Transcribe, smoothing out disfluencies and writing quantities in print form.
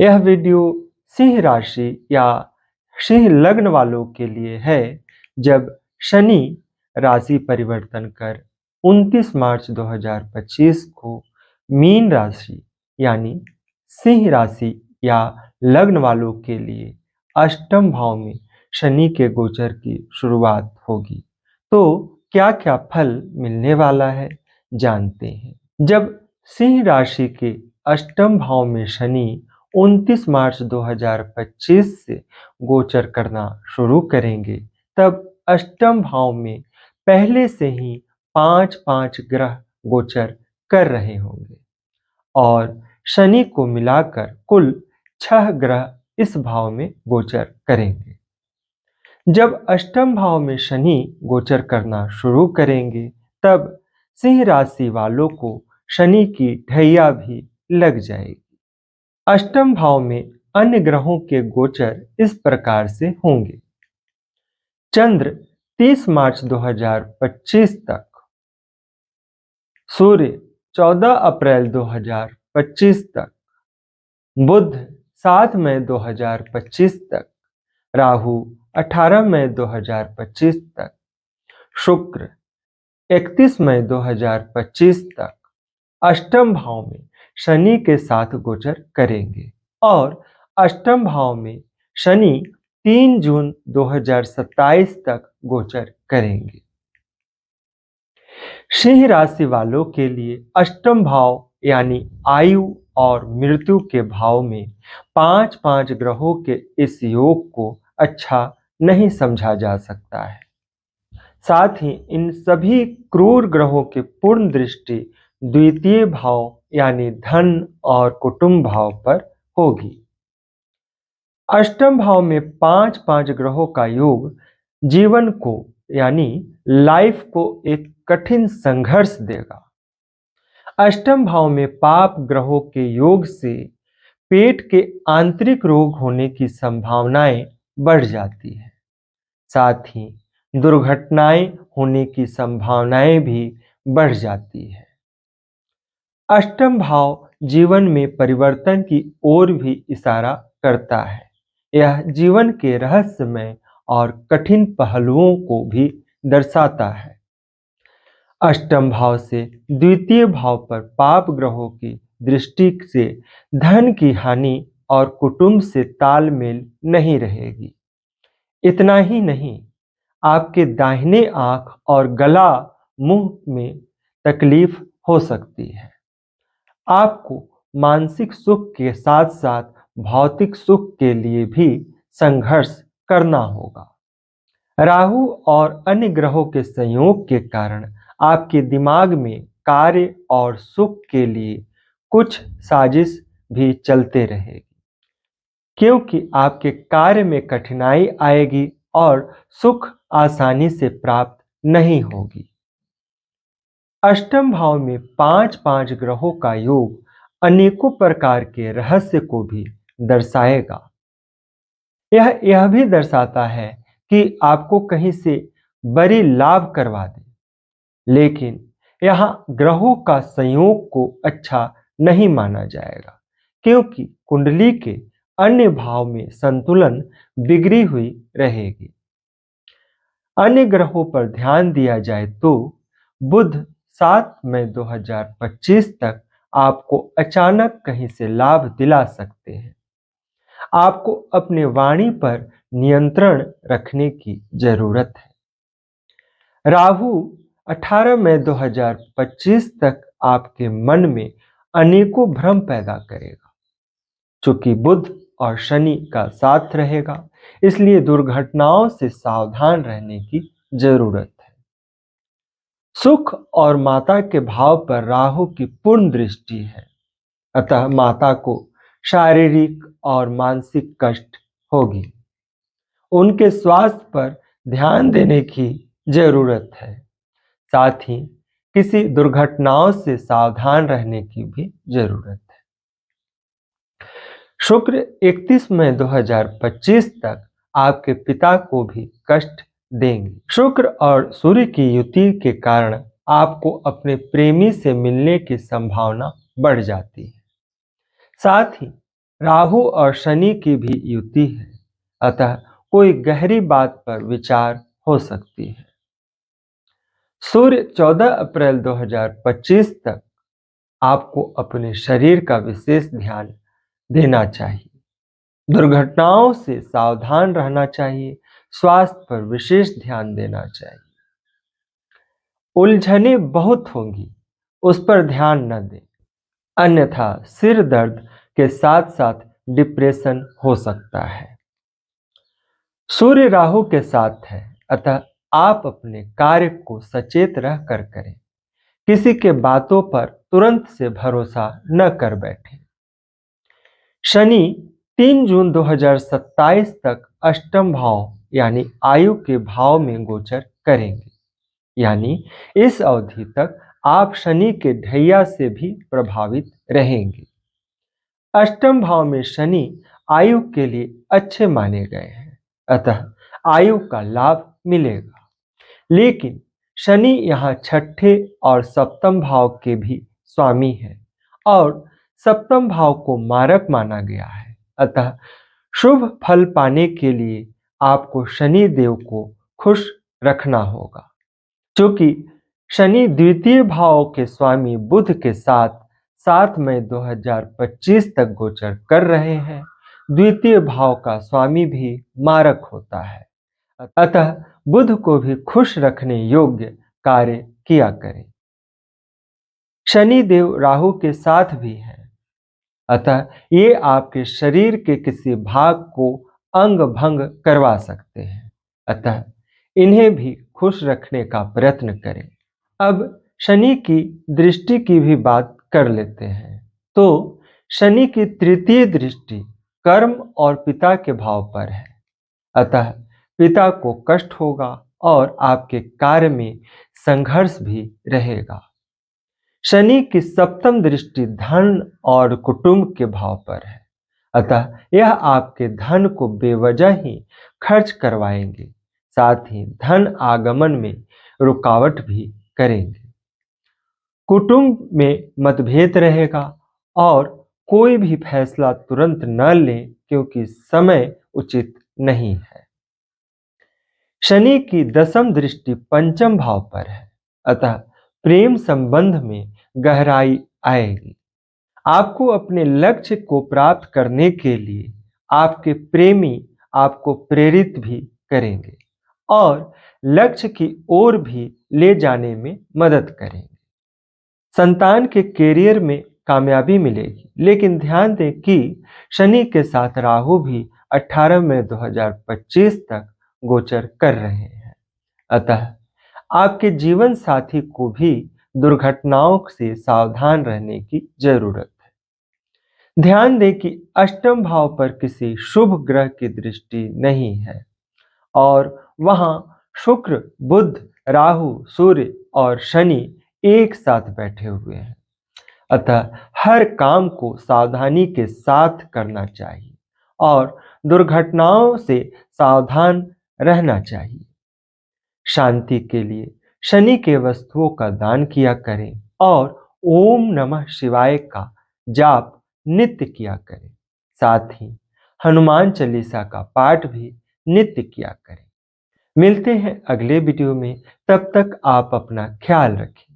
यह वीडियो सिंह राशि या सिंह लग्न वालों के लिए है जब शनि राशि परिवर्तन कर 29 मार्च 2025 को मीन राशि यानी सिंह राशि या लग्न वालों के लिए अष्टम भाव में शनि के गोचर की शुरुआत होगी। तो क्या क्या फल मिलने वाला है, जानते हैं। जब सिंह राशि के अष्टम भाव में शनि 29 मार्च 2025 से गोचर करना शुरू करेंगे, तब अष्टम भाव में पहले से ही 5 ग्रह गोचर कर रहे होंगे और शनि को मिलाकर कुल 6 ग्रह इस भाव में गोचर करेंगे। जब अष्टम भाव में शनि गोचर करना शुरू करेंगे, तब सिंह राशि वालों को शनि की ढैया भी लग जाएगी। अष्टम भाव में अन्य ग्रहों के गोचर इस प्रकार से होंगे। चंद्र 30 मार्च 2025 तक, सूर्य 14 अप्रैल 2025 तक, बुध 7 मई 2025 तक, राहु 18 मई 2025 तक, शुक्र 31 मई 2025 तक अष्टम भाव में शनि के साथ गोचर करेंगे और अष्टम भाव में शनि 3 जून 2027 तक गोचर करेंगे। सिंह राशि वालों के लिए अष्टम भाव यानी आयु और मृत्यु के भाव में 5 ग्रहों के इस योग को अच्छा नहीं समझा जा सकता है। साथ ही इन सभी क्रूर ग्रहों की पूर्ण दृष्टि द्वितीय भाव यानी धन और कुटुंब भाव पर होगी। अष्टम भाव में 5 ग्रहों का योग जीवन को यानी लाइफ को एक कठिन संघर्ष देगा। अष्टम भाव में पाप ग्रहों के योग से पेट के आंतरिक रोग होने की संभावनाएं बढ़ जाती है। साथ ही दुर्घटनाएं होने की संभावनाएं भी बढ़ जाती है। अष्टम भाव जीवन में परिवर्तन की ओर भी इशारा करता है। यह जीवन के रहस्यमय और कठिन पहलुओं को भी दर्शाता है। अष्टम भाव से द्वितीय भाव पर पाप ग्रहों की दृष्टि से धन की हानि और कुटुंब से तालमेल नहीं रहेगी। इतना ही नहीं, आपके दाहिने आंख और गला मुंह में तकलीफ हो सकती है। आपको मानसिक सुख के साथ साथ भौतिक सुख के लिए भी संघर्ष करना होगा। राहु और अन्य ग्रहों के संयोग के कारण आपके दिमाग में कार्य और सुख के लिए कुछ साजिश भी चलते रहेगी, क्योंकि आपके कार्य में कठिनाई आएगी और सुख आसानी से प्राप्त नहीं होगी। अष्टम भाव में 5 ग्रहों का योग अनेकों प्रकार के रहस्य को भी दर्शाएगा। यह भी दर्शाता है कि आपको कहीं से बड़ी लाभ करवा दे, लेकिन यहाँ ग्रहों का संयोग को अच्छा नहीं माना जाएगा, क्योंकि कुंडली के अन्य भाव में संतुलन बिगड़ी हुई रहेगी। अन्य ग्रहों पर ध्यान दिया जाए तो बुध 7 मई 2025 तक आपको अचानक कहीं से लाभ दिला सकते हैं। आपको अपने वाणी पर नियंत्रण रखने की जरूरत है। राहु 18 मई 2025 तक आपके मन में अनेकों भ्रम पैदा करेगा। चूंकि बुध और शनि का साथ रहेगा, इसलिए दुर्घटनाओं से सावधान रहने की जरूरत है। सुख और माता के भाव पर राहु की पूर्ण दृष्टि है, अतः माता को शारीरिक और मानसिक कष्ट होगी। उनके स्वास्थ्य पर ध्यान देने की जरूरत है। साथ ही किसी दुर्घटनाओं से सावधान रहने की भी जरूरत है। शुक्र 31 मई 2025 तक आपके पिता को भी कष्ट देंगे। शुक्र और सूर्य की युति के कारण आपको अपने प्रेमी से मिलने की संभावना बढ़ जाती है। साथ ही राहु और शनि की भी युति है, अतः कोई गहरी बात पर विचार हो सकती है। सूर्य 14 अप्रैल 2025 तक आपको अपने शरीर का विशेष ध्यान देना चाहिए। दुर्घटनाओं से सावधान रहना चाहिए, स्वास्थ्य पर विशेष ध्यान देना चाहिए। उलझनें बहुत होंगी, उस पर ध्यान न दें, अन्यथा सिर दर्द के साथ साथ डिप्रेशन हो सकता है। सूर्य राहु के साथ है, अतः आप अपने कार्य को सचेत रह कर करें। किसी के बातों पर तुरंत से भरोसा न कर बैठें। शनि 3 जून 2027 तक अष्टम भाव यानी आयु के भाव में गोचर करेंगे, यानी इस अवधि तक आप शनि के ढैया से भी प्रभावित रहेंगे। अष्टम भाव में शनि आयु के लिए अच्छे माने गए हैं, अतः आयु का लाभ मिलेगा। लेकिन शनि यहाँ छठे और सप्तम भाव के भी स्वामी है और सप्तम भाव को मारक माना गया है, अतः शुभ फल पाने के लिए आपको शनि देव को खुश रखना होगा। क्योंकि शनि द्वितीय भाव के स्वामी बुध के साथ 7 मई 2025 तक गोचर कर रहे हैं, द्वितीय भाव का स्वामी भी मारक होता है, अतः बुध को भी खुश रखने योग्य कार्य किया करें। शनि देव राहु के साथ भी हैं, अतः ये आपके शरीर के किसी भाग को अंग भंग करवा सकते हैं, अतः इन्हें भी खुश रखने का प्रयत्न करें। अब शनि की दृष्टि की भी बात कर लेते हैं। तो शनि की तृतीय दृष्टि कर्म और पिता के भाव पर है, अतः पिता को कष्ट होगा और आपके कार्य में संघर्ष भी रहेगा। शनि की सप्तम दृष्टि धन और कुटुंब के भाव पर है, अतः यह आपके धन को बेवजह ही खर्च करवाएंगे, साथ ही धन आगमन में रुकावट भी करेंगे। कुटुंब में मतभेद रहेगा और कोई भी फैसला तुरंत न लें, क्योंकि समय उचित नहीं है। शनि की दसम दृष्टि पंचम भाव पर है, अतः प्रेम संबंध में गहराई आएगी। आपको अपने लक्ष्य को प्राप्त करने के लिए आपके प्रेमी आपको प्रेरित भी करेंगे और लक्ष्य की ओर भी ले जाने में मदद करेंगे। संतान के करियर में कामयाबी मिलेगी, लेकिन ध्यान दें कि शनि के साथ राहु भी 18 मई 2025 तक गोचर कर रहे हैं, अतः आपके जीवन साथी को भी दुर्घटनाओं से सावधान रहने की जरूरत है। ध्यान दें कि अष्टम भाव पर किसी शुभ ग्रह की दृष्टि नहीं है और वहां शुक्र, बुध, राहु, सूर्य और शनि एक साथ बैठे हुए हैं, अतः हर काम को सावधानी के साथ करना चाहिए और दुर्घटनाओं से सावधान रहना चाहिए। शांति के लिए शनि के वस्तुओं का दान किया करें और ओम नमः शिवाय का जाप नित्य किया करें, साथ ही हनुमान चालीसा का पाठ भी नित्य किया करें। मिलते हैं अगले वीडियो में, तब तक आप अपना ख्याल रखें।